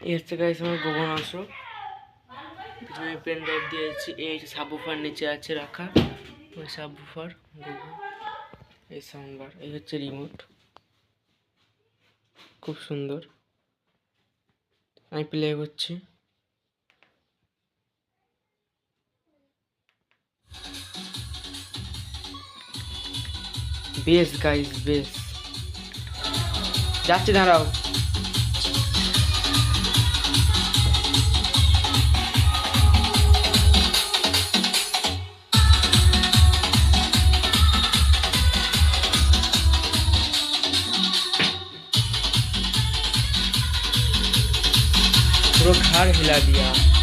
এই হচ্ছে গাইস আমার গোবর অংশ। পিছনে পেন ড্রাইভ দিয়েছি। এই সাবউফার নিচে আছে রাখা, ওই সাবউফার গোবর। এই সাউন্ডবার, এই হচ্ছে রিমোট, খুব সুন্দর। আমি প্লে করছি। বেস গাইস, বেস যাচ্ছে, দাঁড়াও। पूरा घर हिला दिया।